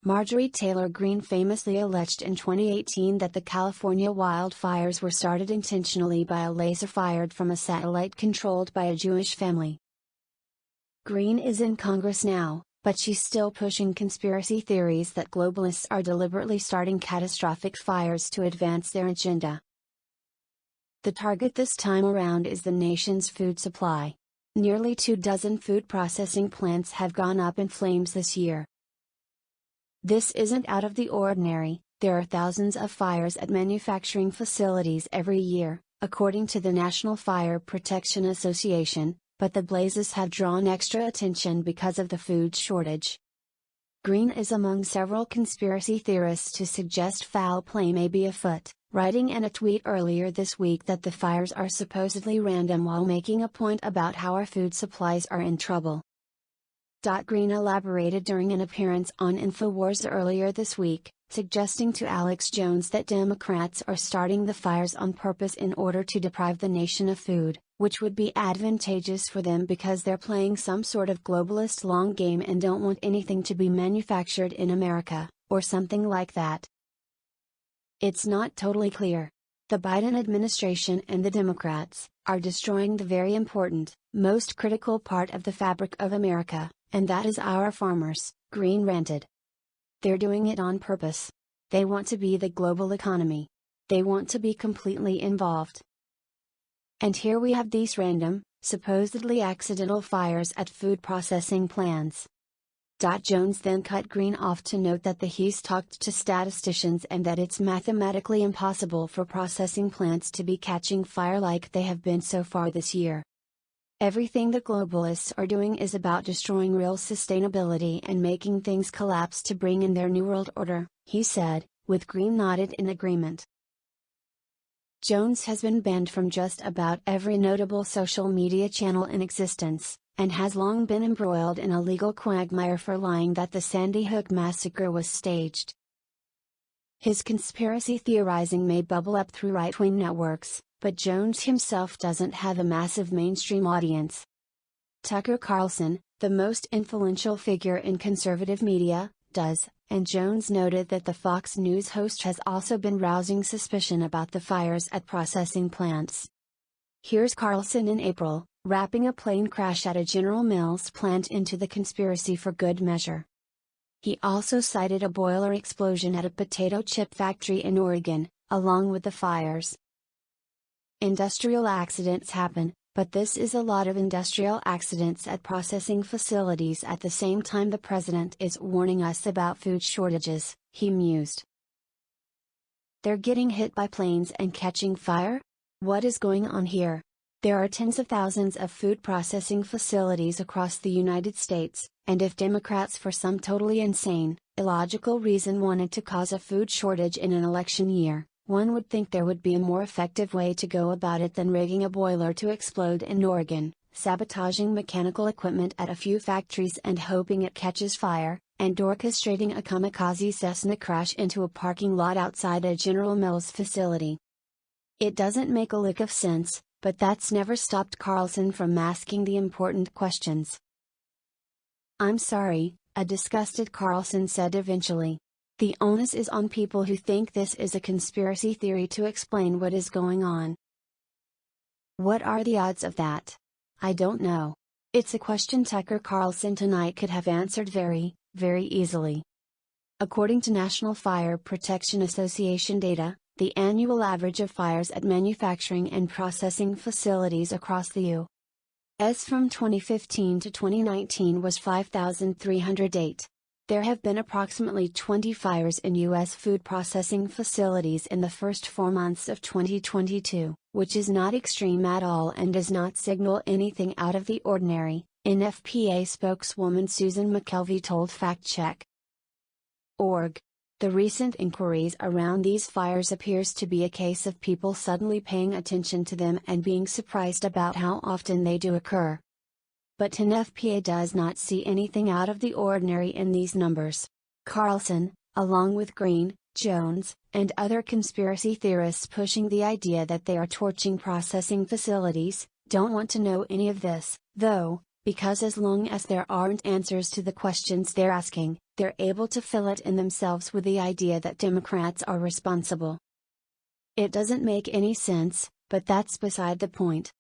Marjorie Taylor Greene famously alleged in 2018 that the California wildfires were started intentionally by a laser fired from a satellite controlled by a Jewish family. Greene is in Congress now, but she's still pushing conspiracy theories that globalists are deliberately starting catastrophic fires to advance their agenda. The target this time around is the nation's food supply. Nearly 24 food processing plants have gone up in flames this year. This isn't out of the ordinary. There are thousands of fires at manufacturing facilities every year, according to the National Fire Protection Association, but the blazes have drawn extra attention because of the food shortage. Greene is among several conspiracy theorists to suggest foul play may be afoot, writing in a tweet earlier this week that the fires are supposedly random while making a point about how our food supplies are in trouble. Greene elaborated during an appearance on InfoWars earlier this week, suggesting to Alex Jones that Democrats are starting the fires on purpose in order to deprive the nation of food, which would be advantageous for them because they're playing some sort of globalist long game and don't want anything to be manufactured in America, or something like that. It's not totally clear. The Biden administration and the Democrats are destroying the very important, most critical part of the fabric of America, and that is our farmers, Greene ranted. They're doing it on purpose. They want to be the global economy. They want to be completely involved. And here we have these random, supposedly accidental fires at food processing plants. Jones then cut Greene off to note that he's talked to statisticians and that it's mathematically impossible for processing plants to be catching fire like they have been so far this year. Everything the globalists are doing is about destroying real sustainability and making things collapse to bring in their New World Order, he said, with Greene nodded in agreement. Jones has been banned from just about every notable social media channel in existence, and has long been embroiled in a legal quagmire for lying that the Sandy Hook massacre was staged. His conspiracy theorizing may bubble up through right-wing networks, but Jones himself doesn't have a massive mainstream audience. Tucker Carlson, the most influential figure in conservative media, does, and Jones noted that the Fox News host has also been rousing suspicion about the fires at processing plants. Here's Carlson in April, wrapping a plane crash at a General Mills plant into the conspiracy for good measure. He also cited a boiler explosion at a potato chip factory in Oregon, along with the fires. Industrial accidents happen, but this is a lot of industrial accidents at processing facilities at the same time the president is warning us about food shortages, he mused. They're getting hit by planes and catching fire? What is going on here? There are tens of thousands of food processing facilities across the United States, and if Democrats for some totally insane, illogical reason wanted to cause a food shortage in an election year, one would think there would be a more effective way to go about it than rigging a boiler to explode in Oregon, sabotaging mechanical equipment at a few factories and hoping it catches fire, and orchestrating a kamikaze Cessna crash into a parking lot outside a General Mills facility. It doesn't make a lick of sense, but that's never stopped Carlson from asking the important questions. I'm sorry, a disgusted Carlson said eventually. The onus is on people who think this is a conspiracy theory to explain what is going on. What are the odds of that? I don't know. It's a question Tucker Carlson tonight could have answered very, very easily. According to National Fire Protection Association data, the annual average of fires at manufacturing and processing facilities across the U.S. from 2015 to 2019 was 5,308. There have been approximately 20 fires in U.S. food processing facilities in the first 4 months of 2022, which is not extreme at all and does not signal anything out of the ordinary, NFPA spokeswoman Susan McKelvey told FactCheck.org. The recent inquiries around these fires appears to be a case of people suddenly paying attention to them and being surprised about how often they do occur. But NFPA does not see anything out of the ordinary in these numbers. Carlson, along with Greene, Jones, and other conspiracy theorists pushing the idea that they are torching processing facilities, don't want to know any of this, though, Because as long as there aren't answers to the questions they're asking, they're able to fill it in themselves with the idea that Democrats are responsible. It doesn't make any sense, but that's beside the point.